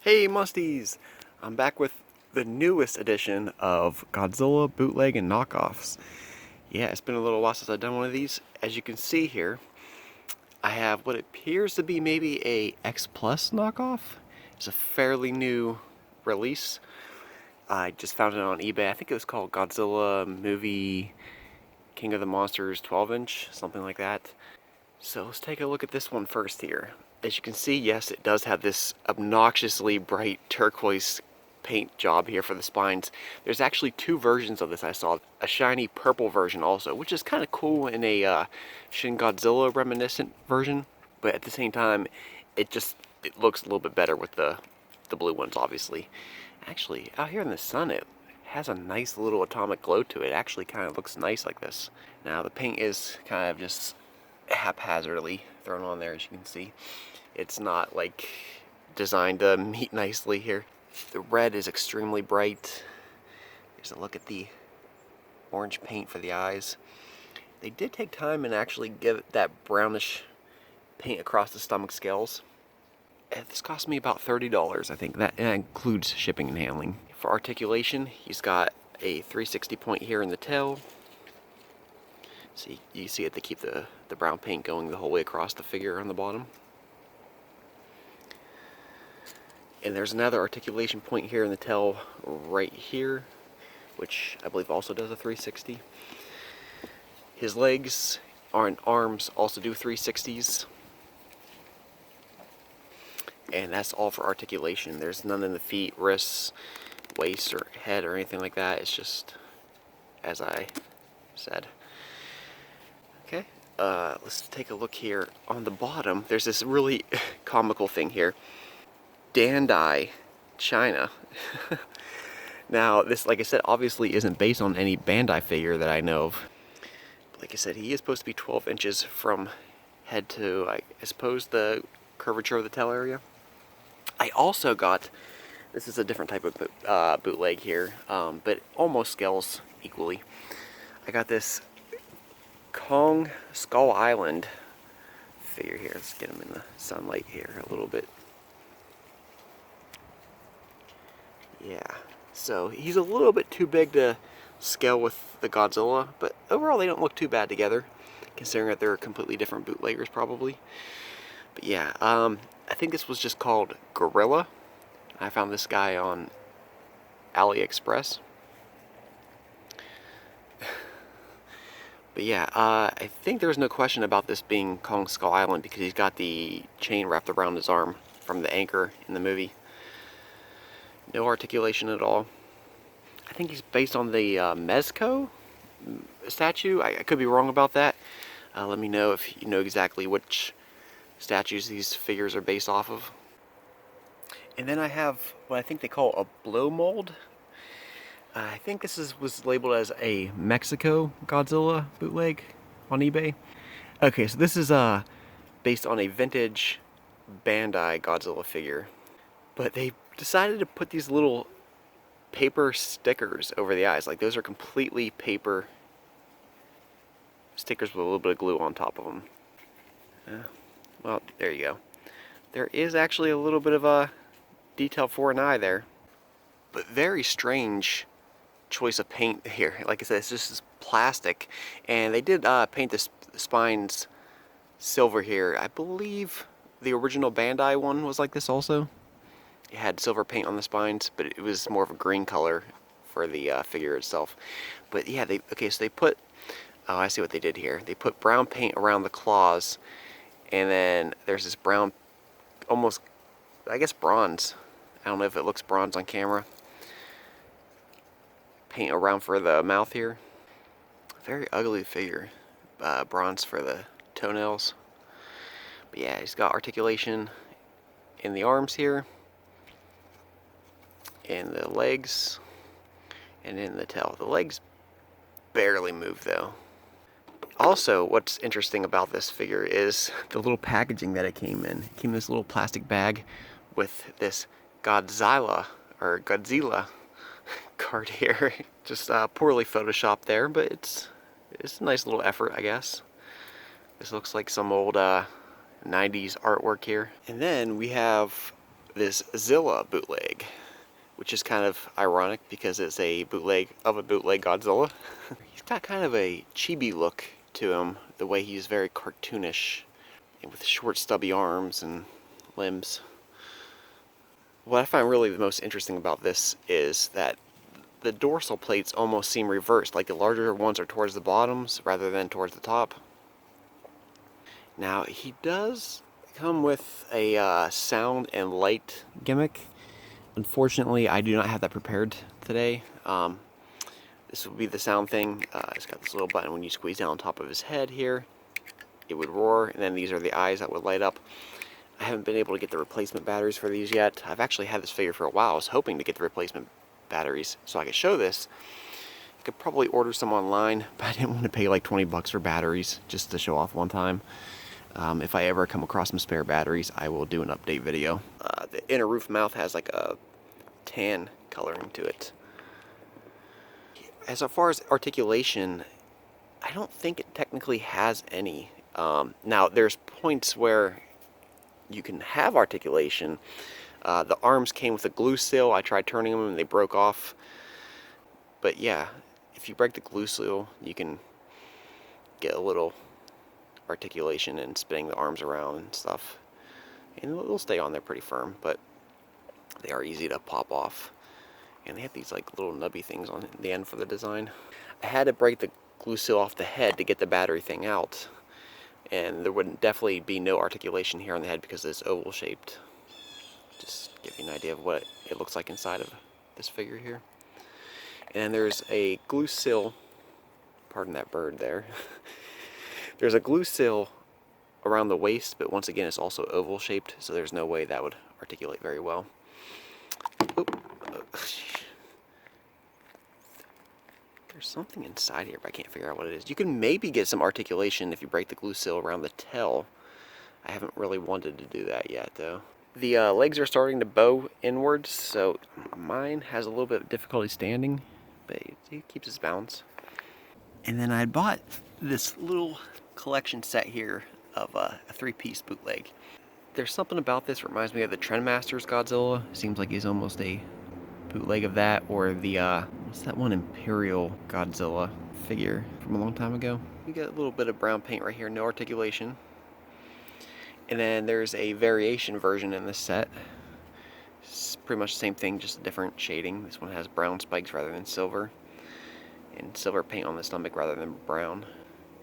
Hey Musties! I'm back with the newest edition of Godzilla, Bootleg, and Knockoffs. Yeah, it's been a little while since I've done one of these. As you can see here, I have what appears to be maybe a X Plus knockoff. It's a fairly new release. I just found it on eBay. I think it was called Godzilla Movie King of the Monsters 12-inch, something like that. So let's take a look at this one first here. As you can see, yes, it does have this obnoxiously bright turquoise paint job here for the spines. There's actually two versions of this I saw. A shiny purple version also, which is kind of cool in a Shin Godzilla reminiscent version. But at the same time, it looks a little bit better with the blue ones, obviously. Actually, out here in the sun, it has a nice little atomic glow to it. It actually kind of looks nice like this. Now, the paint is kind of just haphazardly thrown on there, as you can see. It's not like designed to meet nicely here. The red is extremely bright. Here's a look at the orange paint for the eyes. They did take time and actually give it that brownish paint across the stomach scales. And this cost me about $30, I think. That includes shipping and handling. For articulation, he's got a 360 point here in the tail. So you see it, they keep the brown paint going the whole way across the figure on the bottom. And there's another articulation point here in the tail right here, which I believe also does a 360. His legs and arms also do 360s. And that's all for articulation. There's none in the feet, wrists, waist, or head, or anything like that. It's just as I said. Okay, let's take a look here. On the bottom, there's this really comical thing here. Bandai China. Now, this, like I said, obviously isn't based on any Bandai figure that I know of. But like I said, he is supposed to be 12 inches from head to, I suppose, the curvature of the tail area. I also got, this is a different type of bootleg here, but it almost scales equally. I got this Kong Skull Island figure here. Let's get him in the sunlight here a little bit. Yeah, so he's a little bit too big to scale with the Godzilla, but overall they don't look too bad together, considering that they're completely different bootleggers probably. But yeah, I think this was just called Gorilla. I found this guy on AliExpress. But yeah, I think there's no question about this being Kong Skull Island because he's got the chain wrapped around his arm from the anchor in the movie. No articulation at all. I think he's based on the Mezco statue. I could be wrong about that. Let me know if you know exactly which statues these figures are based off of. And then I have what I think they call a blow mold. I think this was labeled as a Mexico Godzilla bootleg on eBay. Okay, so this is based on a vintage Bandai Godzilla figure. But they decided to put these little paper stickers over the eyes. Like, those are completely paper stickers with a little bit of glue on top of them. Well, there you go. There is actually a little bit of a detail for an eye there. But very strange choice of paint here. Like I said, it's just this plastic. And they did paint the spines silver here. I believe the original Bandai one was like this also. It had silver paint on the spines, but it was more of a green color for the figure itself. But yeah, so they put, oh, I see what they did here. They put brown paint around the claws, and then there's this brown, almost, I guess bronze. I don't know if it looks bronze on camera. Paint around for the mouth here. Very ugly figure. Bronze for the toenails. But yeah, he's got articulation in the arms here, in the legs, and in the tail. The legs barely move though. Also, what's interesting about this figure is the little packaging that it came in. It came in this little plastic bag with this Godzilla card here. Just poorly photoshopped there, but it's a nice little effort, I guess. This looks like some old 90s artwork here. And then we have this Zilla bootleg, which is kind of ironic because it's a bootleg of a bootleg Godzilla. He's got kind of a chibi look to him, the way he's very cartoonish, with short stubby arms and limbs. What I find really the most interesting about this is that the dorsal plates almost seem reversed, like the larger ones are towards the bottoms rather than towards the top. Now, he does come with a sound and light gimmick. Unfortunately, I do not have that prepared today. This will be the sound thing. It's got this little button when you squeeze down on top of his head here. It would roar, and then these are the eyes that would light up. I haven't been able to get the replacement batteries for these yet. I've actually had this figure for a while. I was hoping to get the replacement batteries so I could show this. I could probably order some online, but I didn't want to pay like 20 bucks for batteries just to show off one time. If I ever come across some spare batteries, I will do an update video. The inner roof mouth has like a tan coloring to it. As far as articulation, I don't think it technically has any. Now, there's points where you can have articulation. The arms came with a glue seal. I tried turning them and they broke off. But yeah, if you break the glue seal, you can get a little articulation and spinning the arms around and stuff. And they'll stay on there pretty firm, but they are easy to pop off. And they have these like little nubby things on the end for the design. I had to break the glue seal off the head to get the battery thing out. And there would definitely be no articulation here on the head because it's oval shaped. Just give you an idea of what it looks like inside of this figure here. And there's a glue seal, pardon that bird there. There's a glue seal around the waist, but once again it's also oval shaped, so there's no way that would articulate very well. Oop. There's something inside here, but I can't figure out what it is. You can maybe get some articulation if you break the glue seal around the tail. I haven't really wanted to do that yet, though. The legs are starting to bow inwards, so mine has a little bit of difficulty standing, but it keeps its balance. And then I bought this little collection set here of a 3-piece bootleg. There's something about this that reminds me of the Trendmasters Godzilla. It seems like he's almost a bootleg of that, or the what's that one, Imperial Godzilla figure from a long time ago. You got a little bit of brown paint right here, no articulation. And then there's a variation version in this set. It's pretty much the same thing, just a different shading. This one has brown spikes rather than silver, and silver paint on the stomach rather than brown.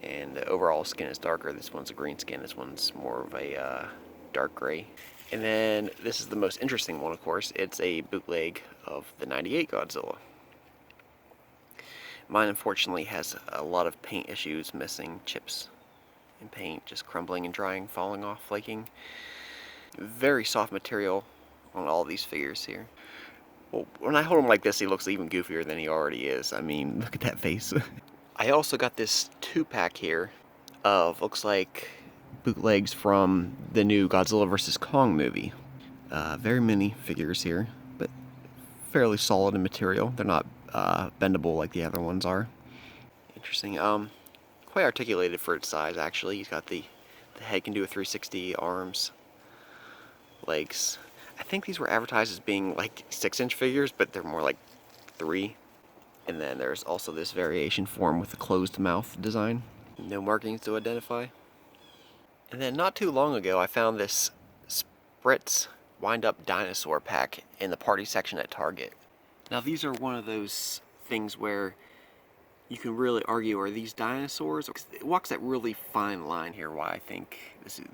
And the overall skin is darker. This one's a green skin, this one's more of a dark gray. And then this is the most interesting one, of course. It's a bootleg of the '98 Godzilla. Mine unfortunately has a lot of paint issues, missing chips and paint, just crumbling and drying, falling off, flaking. Very soft material on all these figures here. Well, when I hold him like this, he looks even goofier than he already is. I mean, look at that face. I also got this 2-pack here of, looks like, bootlegs from the new Godzilla vs. Kong movie. Very many figures here, but fairly solid in material. They're not bendable like the other ones are. Interesting. Quite articulated for its size, actually. He's got the head can do a 360, arms, legs. I think these were advertised as being like 6-inch figures, but they're more like 3. And then there's also this variation form with a closed mouth design. No markings to identify. And then not too long ago, I found this Spritz wind-up dinosaur pack in the party section at Target. Now these are one of those things where you can really argue, are these dinosaurs? It walks that really fine line here why I think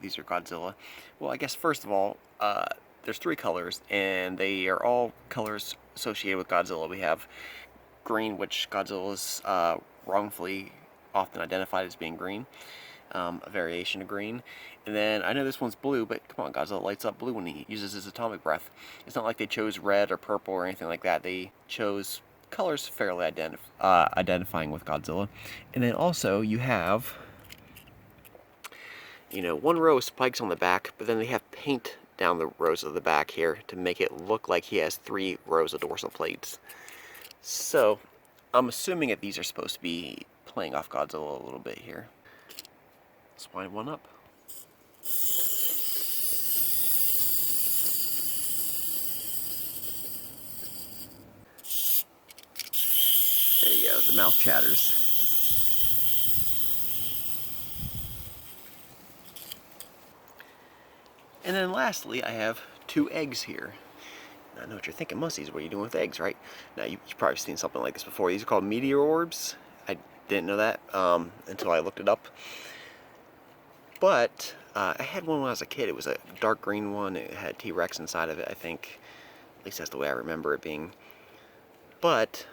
these are Godzilla. Well, I guess first of all, there's 3 colors, and they are all colors associated with Godzilla. We have green, which Godzilla is wrongfully often identified as being green. A variation of green. And then I know this one's blue, but come on, Godzilla lights up blue when he uses his atomic breath. It's not like they chose red or purple or anything like that. They chose colors fairly identifying with Godzilla. And then also you have, you know, 1 row of spikes on the back, but then they have paint down the rows of the back here to make it look like he has 3 rows of dorsal plates. So I'm assuming that these are supposed to be playing off Godzilla a little bit here. Let's wind one up. the mouth chatters. And then lastly, I have 2 eggs here. Now, I know what you're thinking, Mussies, what are you doing with eggs, right? Now, you've probably seen something like this before. These are called Meteor Orbs. I didn't know that until I looked it up. But I had one when I was a kid. It was a dark green one. It had T-Rex inside of it, I think. At least that's the way I remember it being. But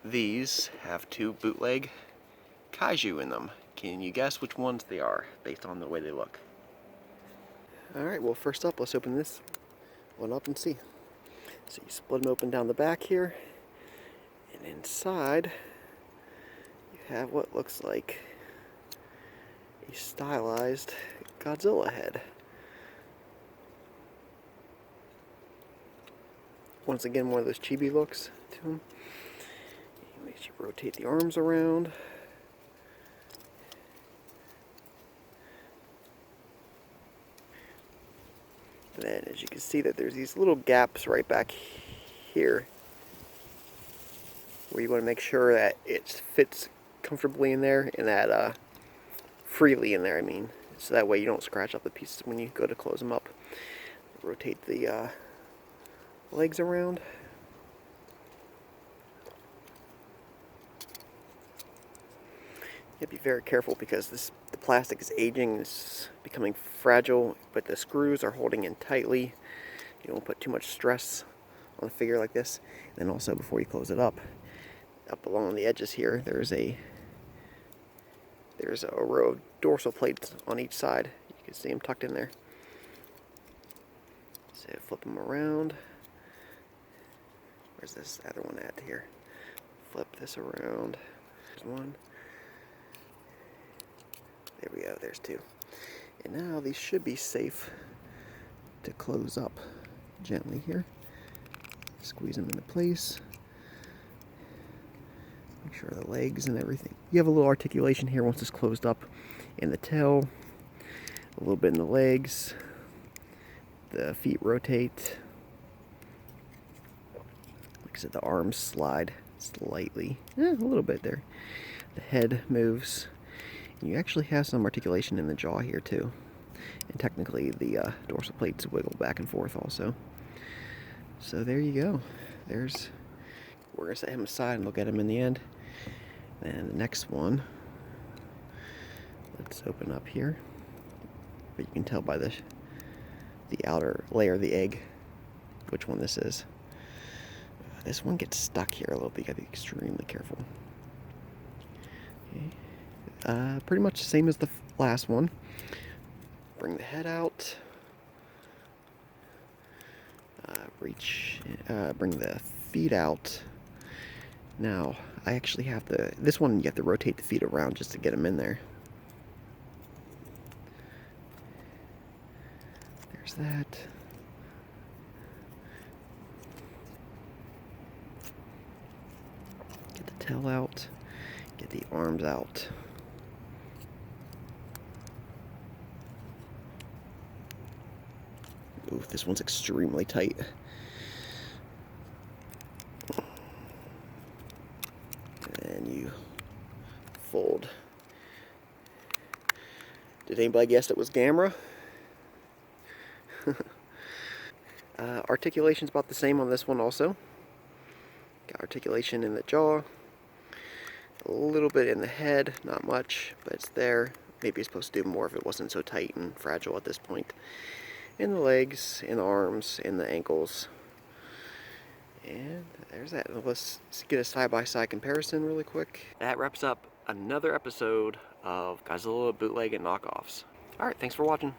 these have 2 bootleg kaiju in them. Can you guess which ones they are based on the way they look? Alright, well, first up, let's open this one up and see. So you split them open down the back here, and inside you have what looks like a stylized Godzilla head. Once again, one of those chibi looks to him. Makes you rotate the arms around. And then, as you can see, that there's these little gaps right back here where you want to make sure that it fits comfortably in there and that freely in there, I mean, so that way you don't scratch up the pieces when you go to close them up. Rotate the legs around. You have to be very careful because the plastic is aging, it's becoming fragile, but the screws are holding in tightly. You don't put too much stress on a figure like this. And then also, before you close it up along the edges here, there's a row of dorsal plates on each side. You can see them tucked in there. So flip them around. Where's this other one at here? Flip this around. There's one. There we go, there's 2. And now these should be safe to close up gently here. Squeeze them into place. Make sure the legs and everything. You have a little articulation here once it's closed up in the tail, a little bit in the legs. The feet rotate. Like I said, the arms slide slightly. A little bit there. The head moves. You actually have some articulation in the jaw here too, and technically the dorsal plates wiggle back and forth also. So there you go. We're gonna set him aside and look at him in the end. And the next one, let's open up here. But you can tell by the outer layer of the egg which one this is. This one gets stuck here a little bit. You gotta be extremely careful. Okay. Pretty much the same as the last one. Bring the head out. Bring the feet out. Now, I actually have this one you have to rotate the feet around just to get them in there. There's that. Get the tail out. Get the arms out. Ooh, this one's extremely tight. And you fold. Did anybody guess it was Gamera? Articulation's about the same on this one also. Got articulation in the jaw. A little bit in the head, not much, but it's there. Maybe it's supposed to do more if it wasn't so tight and fragile at this point. In the legs, in the arms, in the ankles. And there's that. Let's get a side-by-side comparison really quick. That wraps up another episode of Godzilla, Bootleg, and Knockoffs. Alright, thanks for watching.